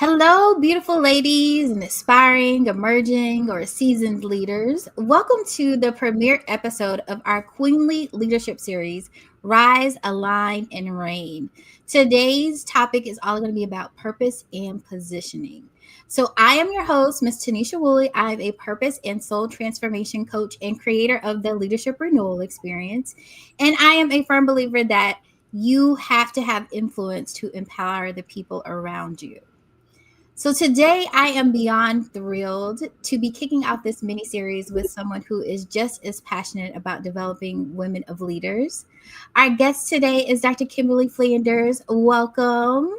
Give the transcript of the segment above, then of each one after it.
Hello, beautiful ladies and aspiring, emerging, or seasoned leaders. Welcome to the premiere episode of our Queenly Leadership Series, Rise, Align, and Reign. Today's topic is all going to be about purpose and positioning. So, I am your host, Miss Tanisha Woolley. I am a purpose and soul transformation coach and creator of the Leadership Renewal Experience. And I am a firm believer that you have to have influence to empower the people around you. So today I am beyond thrilled to be kicking out this mini series with someone who is just as passionate about developing women of leaders. Our guest today is Dr. Kimberly Flanders. Welcome.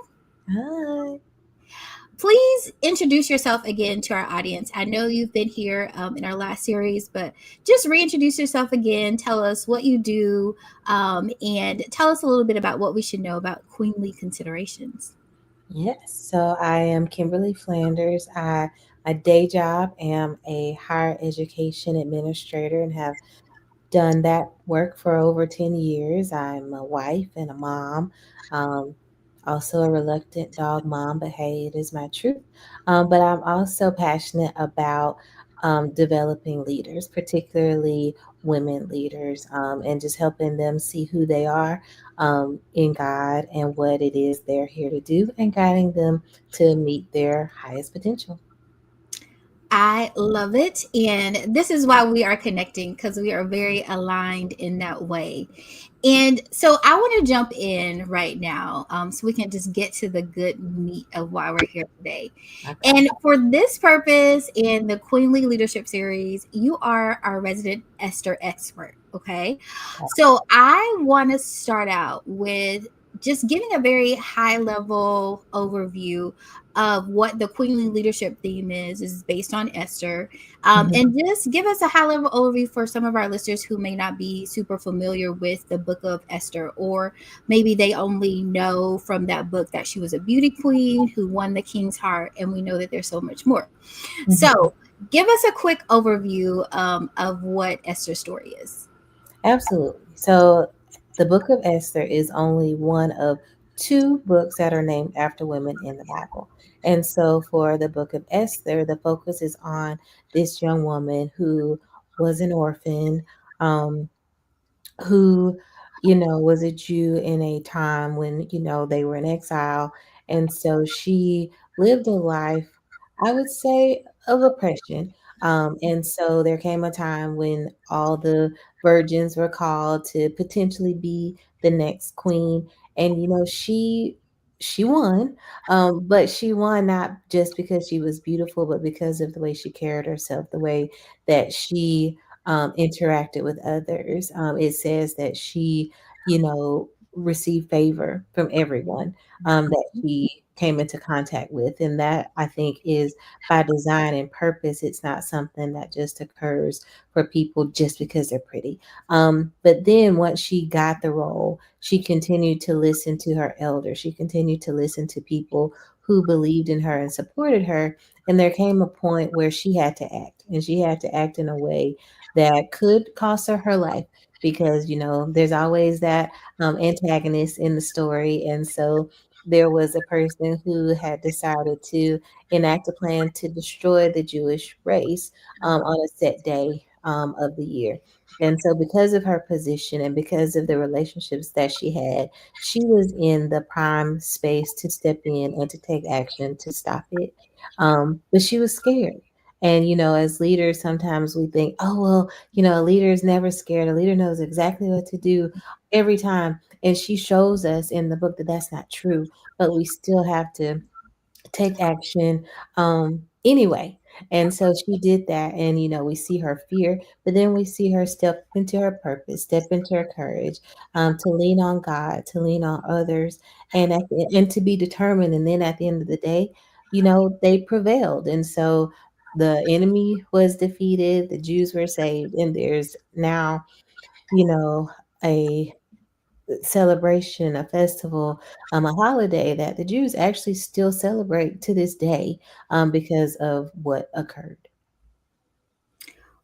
Hi. Please introduce yourself again to our audience. I know you've been here in our last series, but just reintroduce yourself again. Tell us what you do and tell us a little bit about what we should know about queenly considerations. Yes. So I am Kimberly Flanders. My day job am a higher education administrator and have done that work for over 10 years. I'm a wife and a mom. Um, Also a reluctant dog mom, but hey, it is my truth. But I'm also passionate about developing leaders, particularly women leaders, and just helping them see who they are in God and what it is they're here to do, and guiding them to meet their highest potential. I love it. And this is why we are connecting because we are very aligned in that way. And so I want to jump in right now so we can just get to the good meat of why we're here today. Okay. And for this purpose, in the Queenly Leadership Series, you are our resident Esther expert. Okay. So I want to start out with just giving a very high level overview of what the queenly leadership theme is based on Esther, and just give us a high level overview for some of our listeners who may not be super familiar with the book of Esther, or maybe they only know from that book that she was a beauty queen who won the king's heart, and we know that there's so much more. So, give us a quick overview of what Esther's story is. Absolutely. So the book of Esther is only one of two books that are named after women in the Bible. And so for the book of Esther, the focus is on this young woman who was an orphan, um, who, was a Jew in a time when, they were in exile. And so she lived a life, I would say, of oppression. And so there came a time when all the virgins were called to potentially be the next queen. And, she won, but she won not just because she was beautiful, but because of the way she carried herself, the way that she interacted with others. It says that she, received favor from everyone that she came into contact with. And that, I think, is by design and purpose. It's not something that just occurs for people just because they're pretty. But then once she got the role, she continued to listen to her elders. She continued to listen to people who believed in her and supported her. And there came a point where she had to act, and she had to act in a way that could cost her life, because there's always that antagonist in the story. And so there was a person who had decided to enact a plan to destroy the Jewish race on a set day of the year. And so, because of her position and because of the relationships that she was in the prime space to step in and to take action to stop it. But she was scared. And, as leaders, sometimes we think, oh, well, a leader is never scared. A leader knows exactly what to do every time. And she shows us in the book that that's not true, but we still have to take action anyway. And so she did that. And, we see her fear, but then we see her step into her purpose, step into her courage, to lean on God, to lean on others, and to be determined. And then at the end of the day, they prevailed. And so the enemy was defeated, the Jews were saved, and there's now, a celebration, a festival, a holiday that the Jews actually still celebrate to this day, because of what occurred.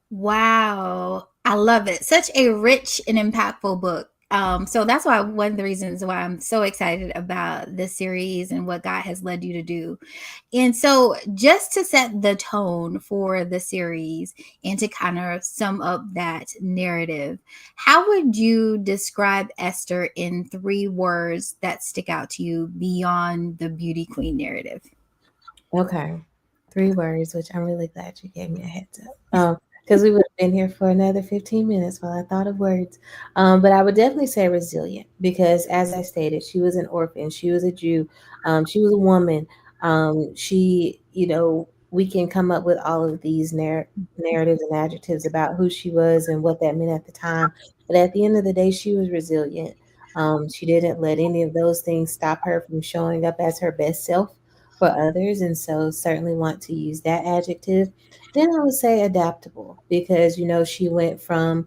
Wow. I love it. Such a rich and impactful book. So that's why one of the reasons why I'm so excited about this series and what God has led you to do. And so, just to set the tone for the series and to kind of sum up that narrative, how would you describe Esther in 3 words that stick out to you beyond the beauty queen narrative? Okay. 3 words, which I'm really glad you gave me a heads up. Because we would have been here for another 15 minutes while I thought of words. But I would definitely say resilient because, as I stated, she was an orphan. She was a Jew. She was a woman. We can come up with all of these narratives and adjectives about who she was and what that meant at the time. But at the end of the day, she was resilient. She didn't let any of those things stop her from showing up as her best self for others. And so certainly want to use that adjective. Then I would say adaptable because, she went from,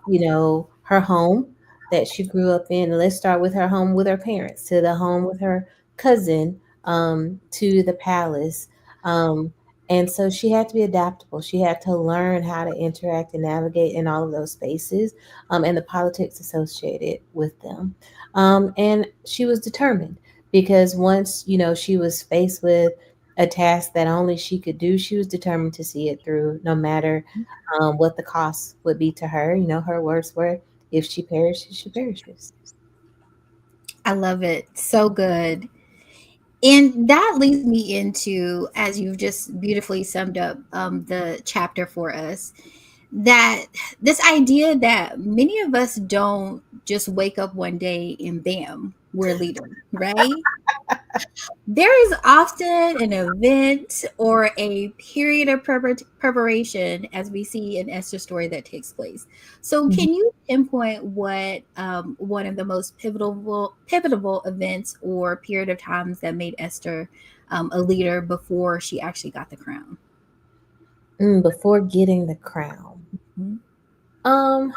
her home that she grew up in. Let's start with her home with her parents to the home with her cousin, to the palace. Um, and so she had to be adaptable. She had to learn how to interact and navigate in all of those spaces, and the politics associated with them. And she was determined because once she was faced with a task that only she could do, she was determined to see it through, no matter what the cost would be to her. Her words were, "If she perishes, she perishes." I love it. So good. And that leads me into, as you've just beautifully summed up the chapter for us, that this idea that many of us don't just wake up one day and bam, we're leaders, right? There is often an event or a period of preparation, as we see in Esther's story, that takes place. So, Mhm. can you pinpoint what one of the most pivotal events or period of times that made Esther a leader before she actually got the crown? Before getting the crown. Mhm. Um,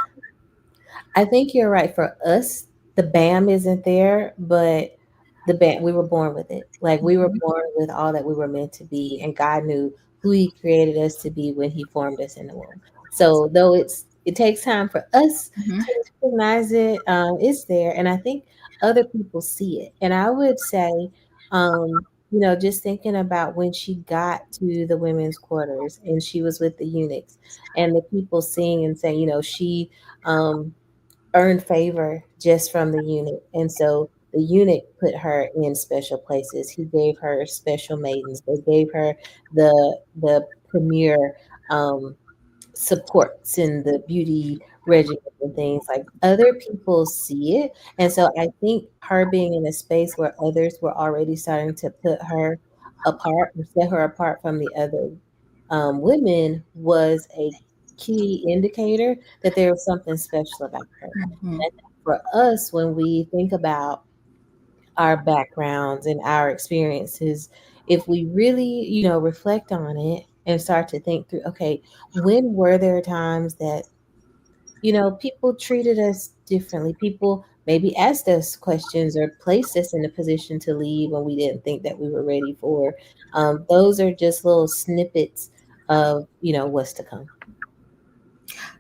I think you're right. For us, the BAM isn't there, but the BAM, we were born with it. Like we were Mhm. born with all that we were meant to be, and God knew who He created us to be when He formed us in the womb. So though it takes time for us Mhm. to recognize it, it's there, and I think other people see it. And I would say, just thinking about when she got to the women's quarters and she was with the eunuchs and the people seeing and saying, she. Earned favor just from the eunuch. And so the eunuch put her in special places. He gave her special maidens. They gave her the premier um, supports in the beauty regimen and things like other people see it. And so I think her being in a space where others were already starting to put her apart or set her apart from the other women was a key indicator that there was something special about her. Mhm. And for us, when we think about our backgrounds and our experiences, if we really, reflect on it and start to think through, okay, when were there times that, people treated us differently? People maybe asked us questions or placed us in a position to lead when we didn't think that we were ready for. Those are just little snippets of, what's to come.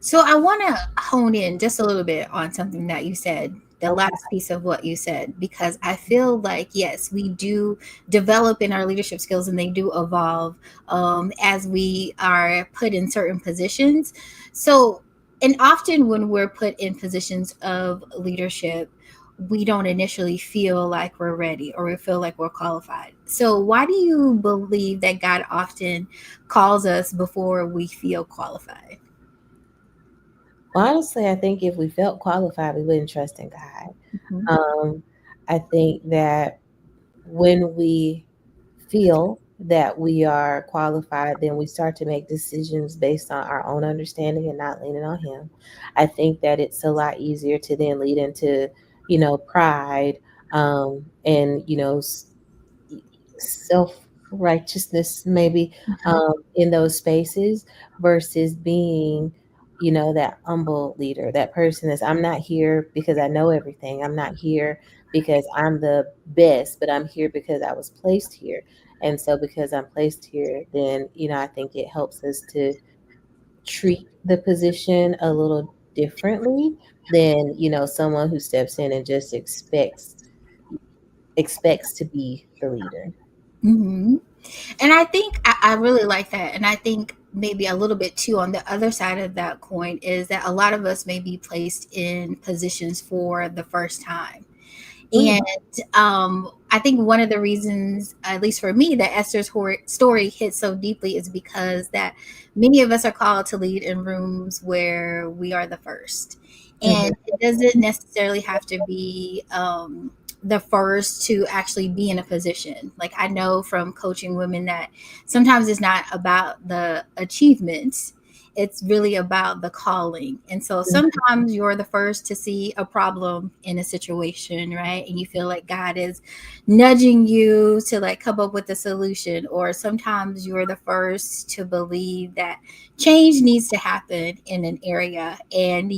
So I want to hone in just a little bit on something that you said, the Okay. last piece of what you said, because I feel like, yes, we do develop in our leadership skills and they do evolve as we are put in certain positions. So, and often when we're put in positions of leadership, we don't initially feel like we're ready or we feel like we're qualified. So, why do you believe that God often calls us before we feel qualified? Honestly, I think if we felt qualified, we wouldn't trust in God. Mhm. Um, I think that when we feel that we are qualified, then we start to make decisions based on our own understanding and not leaning on Him. I think that it's a lot easier to then lead into, pride, and, self righteousness, maybe, in those spaces versus being, that humble leader, that person is, I'm not here because I know everything. I'm not here because I'm the best, but I'm here because I was placed here. And so, because I'm placed here, then, I think it helps us to treat the position a little differently than, someone who steps in and just expects to be the leader. Mm-hmm. And I think I really like that. And I think maybe a little bit too on the other side of that coin is that a lot of us may be placed in positions for the first time. Mm, And I think one of the reasons, at least for me, that Esther's story hits so deeply is because that many of us are called to lead in rooms where we are the first. mhm, And it doesn't necessarily have to be the first to actually be in a position. Like I know from coaching women that sometimes it's not about the achievements, it's really about the calling. And so mhm, sometimes you're the first to see a problem in a situation, right? And you feel like God is nudging you to like come up with a solution. Or sometimes you're the first to believe that change needs to happen in an area, and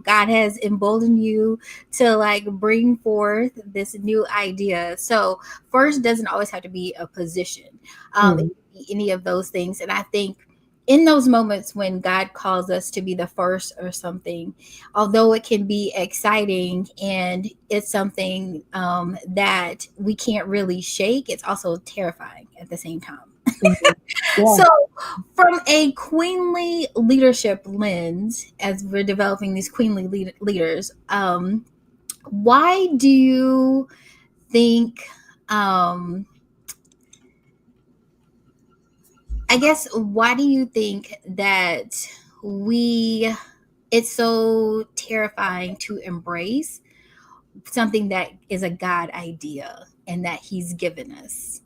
God has emboldened you to like bring forth this new idea. So first doesn't always have to be a position. It mhm, could be any of those things. And I think in those moments when God calls us to be the first or something, although it can be exciting and it's something that we can't really shake, it's also terrifying at the same time. mhm. Yeah. So, from a queenly leadership lens, as we're developing these queenly leaders, why do you think? Um, I guess why do you think that we it's so terrifying to embrace something that is a God idea and that He's given us?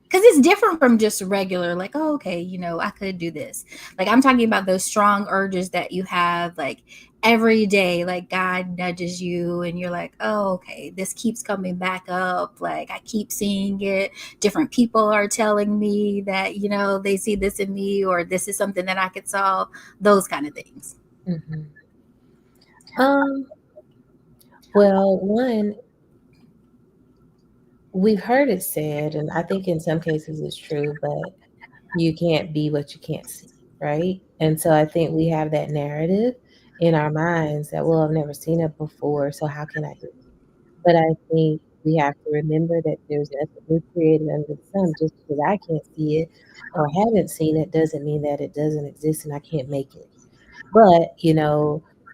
Because it's different from just regular, like, oh, okay, I could do this. Like, I'm talking about those strong urges that you have, like, every day, like, God nudges you, and you're like, oh, okay, this keeps coming back up. Like, I keep seeing it. Different people are telling me that, they see this in me, or this is something that I could solve, those kind of things. Mhm. Um, well, one, we've heard it said, and I think in some cases it's true, but you can't be what you can't see, right? And so I think we have that narrative in our minds that, well, I've never seen it before, so how can I do it? But I think we have to remember that there's nothing new created under the sun. Just because I can't see it or haven't seen it doesn't mean that it doesn't exist and I can't make it. But,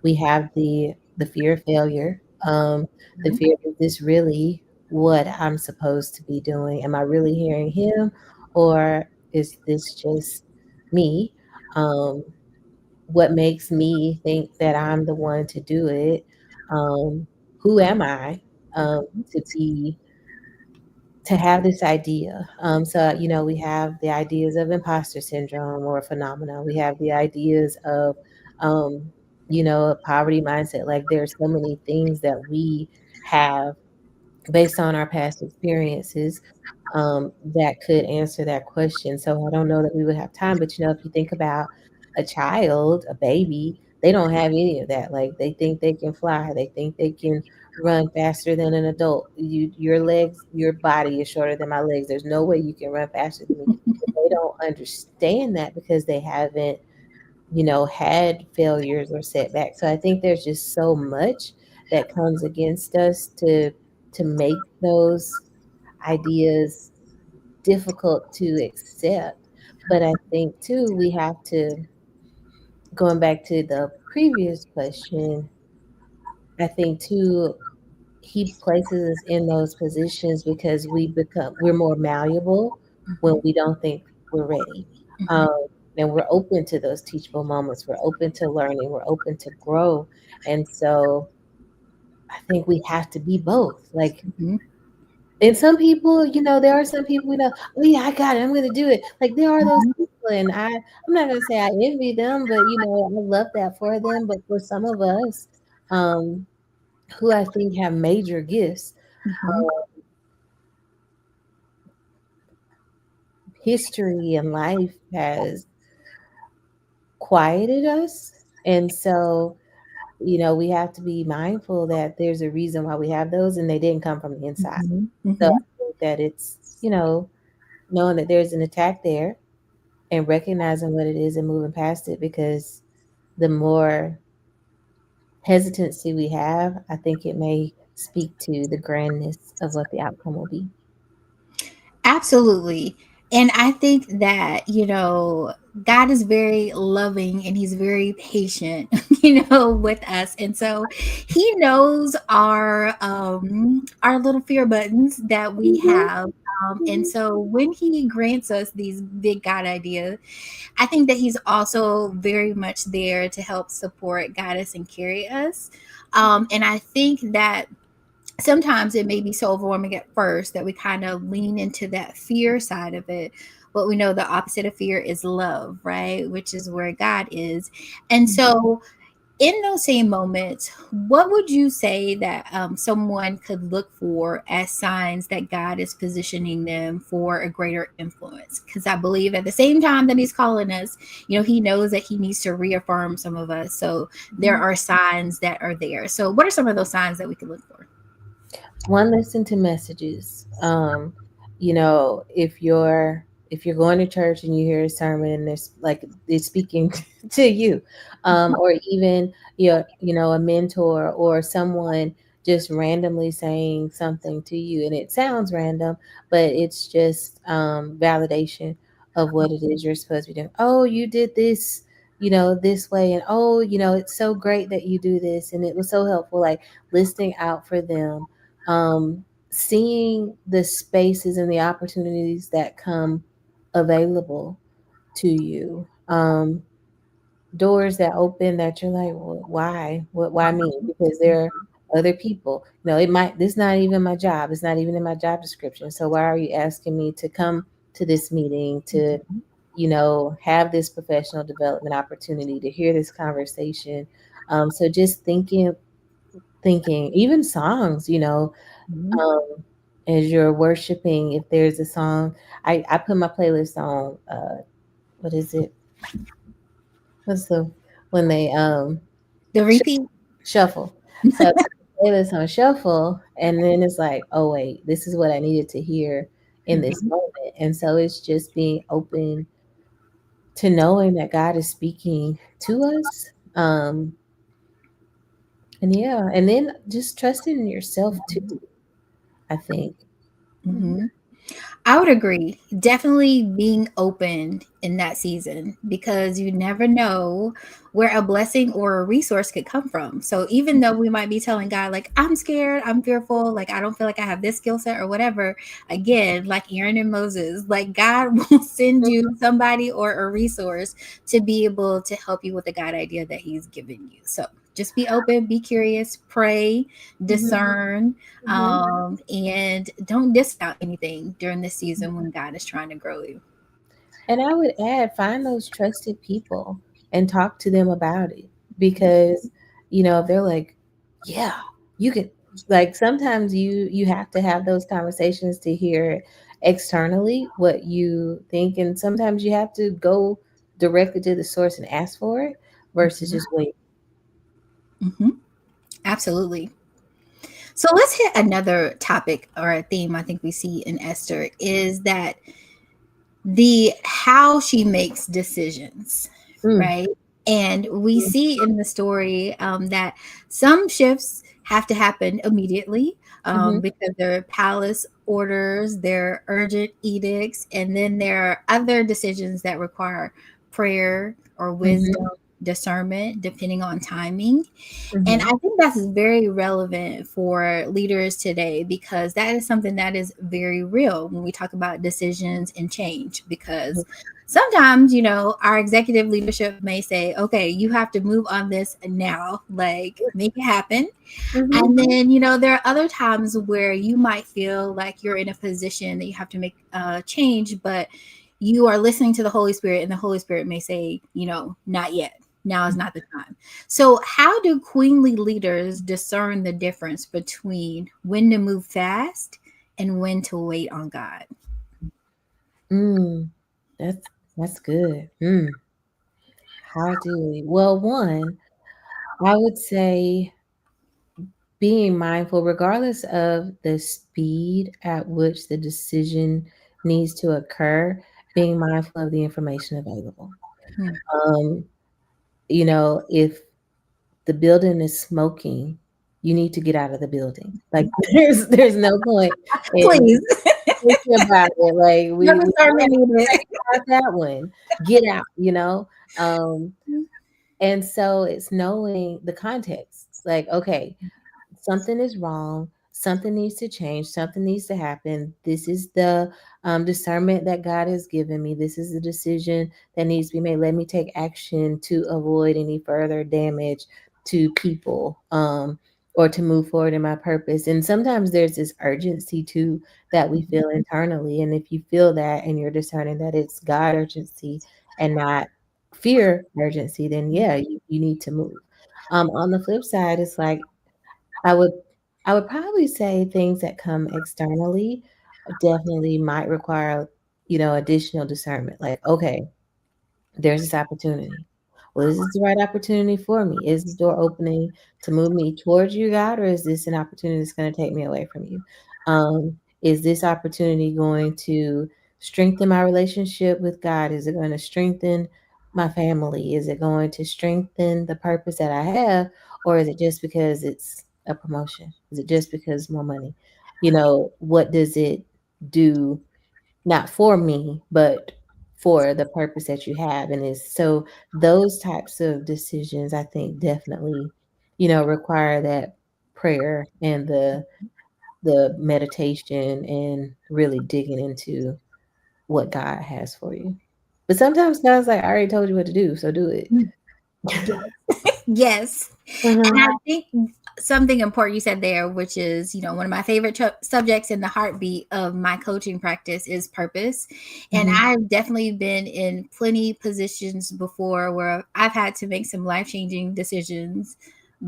we have the fear of failure, the Mhm. fear, is this really what I'm supposed to be doing? Am I really hearing him, or is this just me? Um, what makes me think that I'm the one to do it? Um, who am I, to be to have this idea? So, we have the ideas of imposter syndrome or phenomena. We have the ideas of, um, a poverty mindset. Like there's so many things that we have based on our past experiences, that could answer that question. So I don't know that we would have time, but if you think about a child, a baby, they don't have any of that. Like they think they can fly, they think they can run faster than an adult. Your legs, your body is shorter than my legs. There's no way you can run faster than me. But they don't understand that because they haven't, had failures or setbacks. So I think there's just so much that comes against us to make those ideas difficult to accept. But I think too, we have to, going back to the previous question, I think too, he places us in those positions because we're more malleable when Mhm. we don't think we're ready. Mhm. Um, and we're open to those teachable moments. We're open to learning. We're open to grow. And so I think we have to be both. Like, Mhm. and some people, there are some people we know, oh yeah, I got it. I'm gonna do it. Like there are those Mhm. people, and I'm not gonna say I envy them, but I love that for them. But for some of us, um, who I think have major gifts, Mhm. history and life has quieted us. And so, we have to be mindful that there's a reason why we have those and they didn't come from the inside. Mhm. So Mhm. I think that it's, knowing that there's an attack there and recognizing what it is and moving past it, because the more hesitancy we have, I think it may speak to the grandness of what the outcome will be. Absolutely. And I think that, God is very loving and he's very patient, with us. And so he knows our little fear buttons that we Mhm, have. And mhm, so when he grants us these big God ideas, I think that he's also very much there to help support, guide us, and carry us. And I think that sometimes it may be so overwhelming at first that we kind of lean into that fear side of it. But we know the opposite of fear is love, right? Which is where God is. And so, in those same moments, what would you say that someone could look for as signs that God is positioning them for a greater influence? Because I believe at the same time that He's calling us, He knows that He needs to reaffirm some of us. So there mhm. are signs that are there. So, what are some of those signs that we can look for? One, listen to messages. If you're going to church and you hear a sermon and it's like it's speaking to you, or even a mentor or someone just randomly saying something to you, and it sounds random, but it's just validation of what it is you're supposed to be doing. Oh, you did this, this way, and oh, it's so great that you do this, and it was so helpful. Like listening out for them, seeing the spaces and the opportunities that come available to you, doors that open that you're like, well, why? Why me? Because there are other people. This is not even my job. It's not even in my job description. So why are you asking me to come to this meeting to, have this professional development opportunity to hear this conversation? So just thinking, even songs, Mhm. um, as you're worshiping, if there's a song, I put my playlist on, what is it? What's the when they The sh- repeat. shuffle? So I put the playlist on shuffle, and then it's like, oh wait, this is what I needed to hear in this Mhm. moment. And so it's just being open to knowing that God is speaking to us. And yeah, and then just trusting in yourself too, I think. Mhm. Mhm. I would agree. Definitely being open in that season because you never know where a blessing or a resource could come from. So even though we might be telling God, like, I'm scared, I'm fearful, like, I don't feel like I have this skill set or whatever, again, like Aaron and Moses, like, God will send you somebody or a resource to be able to help you with the God idea that He's given you. So just be open, be curious, pray, Mhm. discern, Mhm. and don't discount anything during this season when God is trying to grow you. And I would add, find those trusted people and talk to them about it, because, if they're like, yeah, you can, like, sometimes you have to have those conversations to hear externally what you think, and sometimes you have to go directly to the source and ask for it versus just wait. Hmm. Absolutely. So let's hit another topic or a theme I think we see in Esther is that the how she makes decisions, Mm, right? And we see in the story that some shifts have to happen immediately mhm, because there are palace orders, there are urgent edicts, and then there are other decisions that require prayer or wisdom, mhm, discernment, depending on timing. And I mhm, think that's very relevant for leaders today because that is something that is very real when we talk about decisions and change. Because sometimes, our executive leadership may say, okay, you have to move on this now, like make it happen. mhm, And then, there are other times where you might feel like you're in a position that you have to make a change, but you are listening to the Holy Spirit, and the Holy Spirit may say, not yet. Now is not the time. So, how do queenly leaders discern the difference between when to move fast and when to wait on God? mm. That's good. How do we? Well, one, I would say being mindful, regardless of the speed at which the decision needs to occur, being mindful of the information available. Hmm. Um, if the building is smoking, you need to get out of the building. Like there's no point in Please. thinking about it. Like Never we start already reading it. talked about that one. Get out, you know? Um, and so it's knowing the context. Like, okay, something is wrong, something needs to change, something needs to happen. This is the discernment that God has given me. This is the decision that needs to be made. Let me take action to avoid any further damage to people, or to move forward in my purpose. And sometimes there's this urgency too that we feel internally. And if you feel that and you're discerning that it's God urgency and not fear urgency, then yeah, you need to move. On the flip side, it's like I would I would probably say things that come externally definitely might require, additional discernment. Like, okay, there's this opportunity. Well, is this the right opportunity for me? Is this door opening to move me towards you, God, or is this an opportunity that's going to take me away from you? Is this opportunity going to strengthen my relationship with God? Is it going to strengthen my family? Is it going to strengthen the purpose that I have? Or is it just because it's a promotion? Is it just because more money? What does it do, not for me, but for the purpose that you have? And is so those types of decisions, I think, definitely, require that prayer and the meditation and really digging into what God has for you. But sometimes God's like, I already told you what to do, so do it. Yes. And Mhm. I think something important you said there, which is, one of my favorite subjects in the heartbeat of my coaching practice is purpose. And Mhm. I've definitely been in plenty positions before where I've had to make some life changing decisions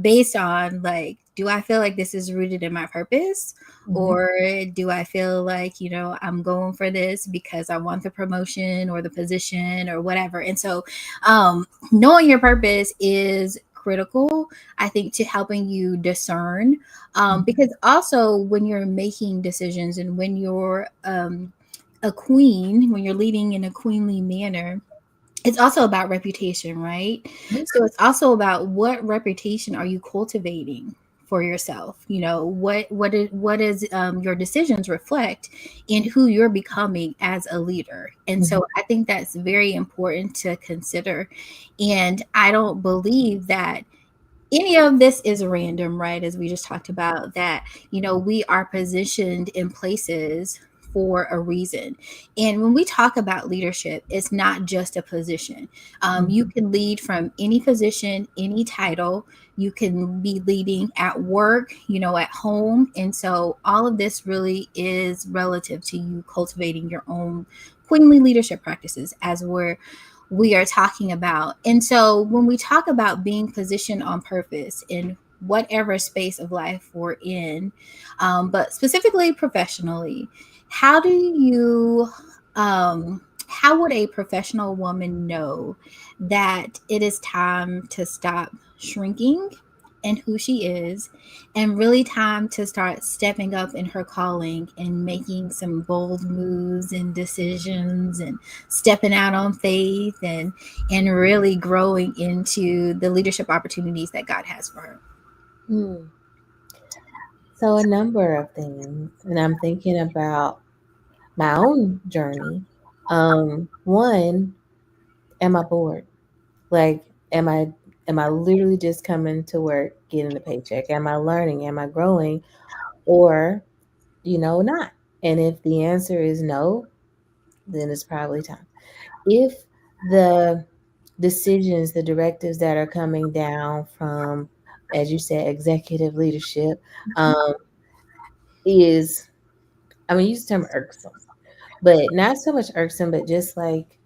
based on, like, do I feel like this is rooted in my purpose? Mhm. Or do I feel like, I'm going for this because I want the promotion or the position or whatever? And so, knowing your purpose is critical, I think, to helping you discern. Because also, when you're making decisions and when you're a queen, when you're leading in a queenly manner, it's also about reputation, right? Mhm. So it's also about what reputation are you cultivating for yourself. What is your decisions reflect in who you're becoming as a leader. And Mhm. so I think that's very important to consider. And I don't believe that any of this is random, right? As we just talked about, that, we are positioned in places for a reason. And when we talk about leadership, it's not just a position. You Mhm. can lead from any position, any title. You can be leading at work, at home. And so all of this really is relative to you cultivating your own queenly leadership practices, as we are talking about. And so when we talk about being positioned on purpose in whatever space of life we're in, but specifically professionally, how do you, how would a professional woman know that it is time to stop shrinking in who she is and really time to start stepping up in her calling and making some bold moves and decisions and stepping out on faith and really growing into the leadership opportunities that God has for her? Hmm. So a number of things, and I'm thinking about my own journey. One, am I bored? Like, am I literally just coming to work, getting a paycheck? Am I learning? Am I growing? Or, not? And if the answer is no, then it's probably time. If the decisions, the directives that are coming down from, as you said, executive leadership, um, is, I mean, use the term irksome, but not so much irksome, but just like,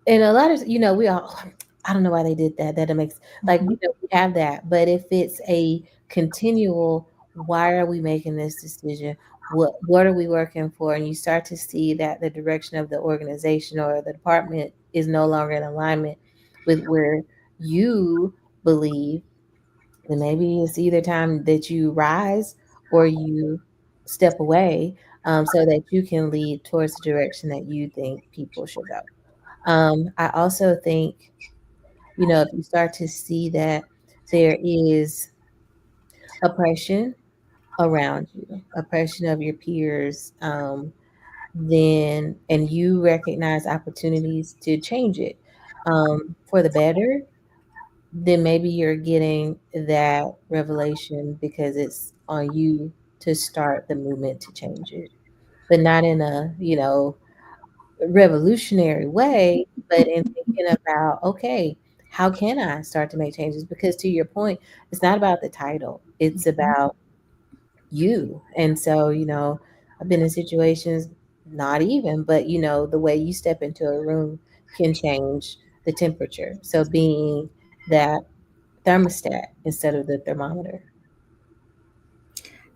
and a lot of, we all, I don't know why they did that. That it makes, like, we have that. But if it's a continual, why are we making this decision? What are we working for? And you start to see that the direction of the organization or the department is no longer in alignment with where you believe, then maybe it's either time that you rise or you step away, so that you can lead towards the direction that you think people should go. I also think if you start to see that there is oppression around you, oppression of your peers, then and you recognize opportunities to change it for the better, then maybe you're getting that revelation because it's on you to start the movement to change it, but not in a revolutionary way, but in thinking about, okay, how can I start to make changes? Because to your point, it's not about the title, it's about you. And so, I've been in situations, not even, but the way you step into a room can change the temperature. So being that thermostat instead of the thermometer.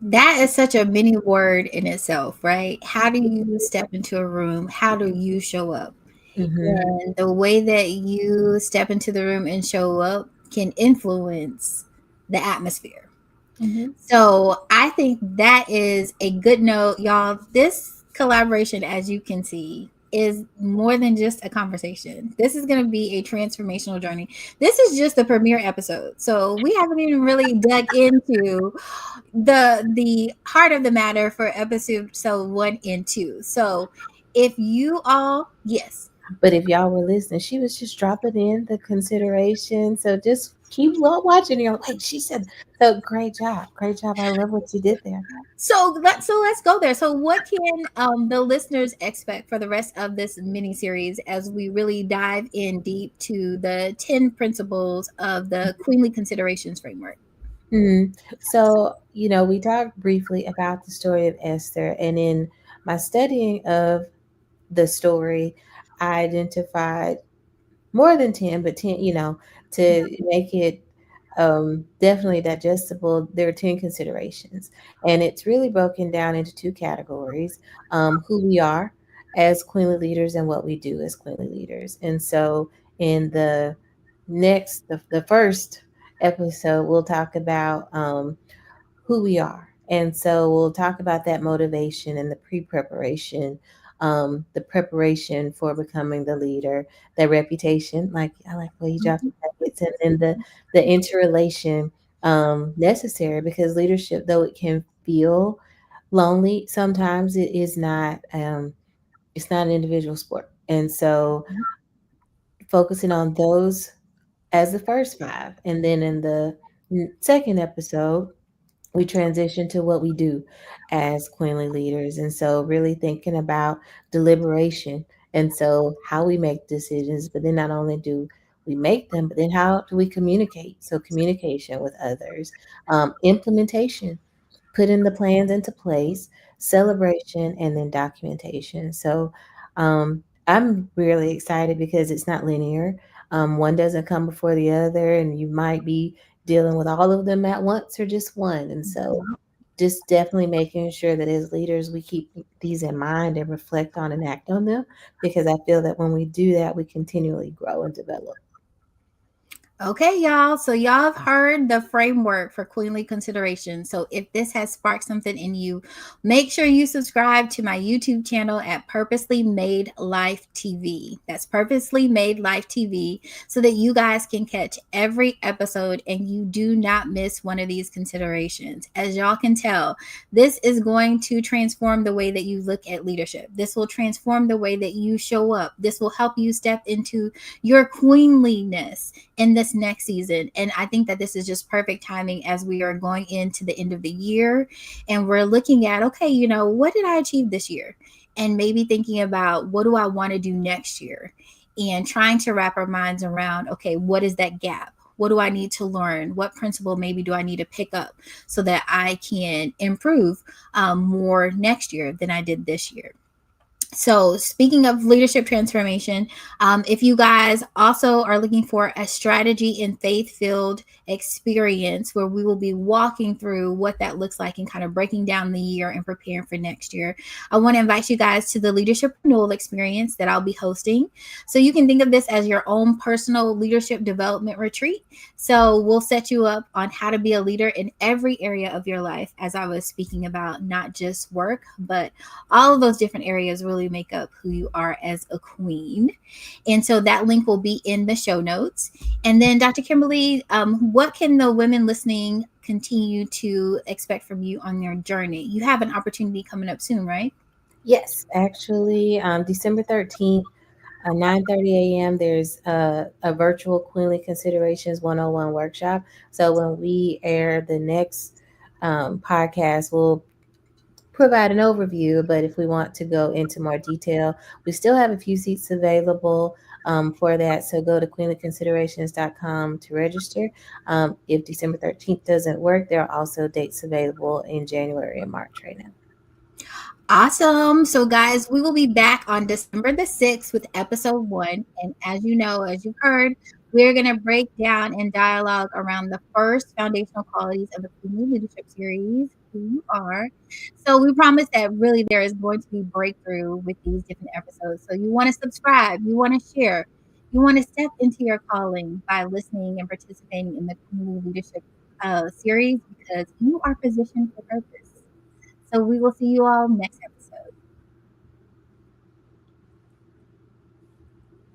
That is such a mini word in itself, right? How do you step into a room? How do you show up? Hmm. And the way that you step into the room and show up can influence the atmosphere. Hmm. So I think that is a good note, y'all. This collaboration, as you can see, is more than just a conversation. This is going to be a transformational journey. This is just the premiere episode. So we haven't even really dug into the heart of the matter for episode 1 and 2. So if you all, yes. But if y'all were listening, she was just dropping in the consideration. So just keep watching. You're like, wait, she said, so great job. Great job. I love what you did there. So let's go there. So what can the listeners expect for the rest of this mini series as we really dive in deep to the 10 principles of the Queenly Considerations framework? So, we talked briefly about the story of Esther, and in my studying of the story, I identified more than 10, but 10, to make it definitely digestible, there are 10 considerations. And it's really broken down into two categories: who we are as queenly leaders and what we do as queenly leaders. And so, in the first episode, we'll talk about who we are. And so we'll talk about that motivation and the pre-preparation, the preparation for becoming the leader, the reputation, like I like the way you dropped the nuggets, and then the interrelation necessary, because leadership, though it can feel lonely, sometimes it is not. It's not an individual sport, and so focusing on those as the first five, and then in the second episode we transition to what we do as queenly leaders. And so really thinking about deliberation, and so how we make decisions, but then not only do we make them, but then how do we communicate? So communication with others, implementation, putting the plans into place, celebration, and then documentation. So I'm really excited because it's not linear. One doesn't come before the other, and you might be dealing with all of them at once or just one. And so just definitely making sure that as leaders we keep these in mind and reflect on and act on them, because I feel that when we do that, we continually grow and develop. Okay, y'all. So y'all have heard the framework for queenly consideration. So if this has sparked something in you, make sure you subscribe to my YouTube channel at Purposely Made Life TV. That's Purposely Made Life TV, so that you guys can catch every episode and you do not miss one of these considerations. As y'all can tell, this is going to transform the way that you look at leadership. This will transform the way that you show up. This will help you step into your queenliness in this next season. And I think that this is just perfect timing as we are going into the end of the year and we're looking at, okay, what did I achieve this year? And maybe thinking about what do I want to do next year, and trying to wrap our minds around, okay, what is that gap? What do I need to learn? What principle maybe do I need to pick up so that I can improve more next year than I did this year? So, speaking of leadership transformation, if you guys also are looking for a strategy and faith filled experience where we will be walking through what that looks like and kind of breaking down the year and preparing for next year, I want to invite you guys to the leadership renewal experience that I'll be hosting. So, you can think of this as your own personal leadership development retreat. So, we'll set you up on how to be a leader in every area of your life, as I was speaking about, not just work, but all of those different areas really really make up who you are as a queen. And so that link will be in the show notes. And then, Dr. Kimberly, what can the women listening continue to expect from you on their journey? You have an opportunity coming up soon, right? Yes, actually, December 13th, 9:30 a.m. There's a virtual Queenly Considerations 101 workshop. So when we air the next podcast, we'll provide an overview, but if we want to go into more detail, we still have a few seats available for that. So go to queenlyconsiderations.com to register. If December 13th doesn't work, there are also dates available in January and March right now. Awesome. So, guys, we will be back on December the 6th with episode 1. And as you know, as you've heard, we're going to break down and dialogue around the first foundational qualities of the Queenly Leadership Series, who you are. So, we promise that really there is going to be breakthrough with these different episodes. So, you want to subscribe, you want to share, you want to step into your calling by listening and participating in the Queenly Leadership series because you are positioned for purpose. So we will see you all next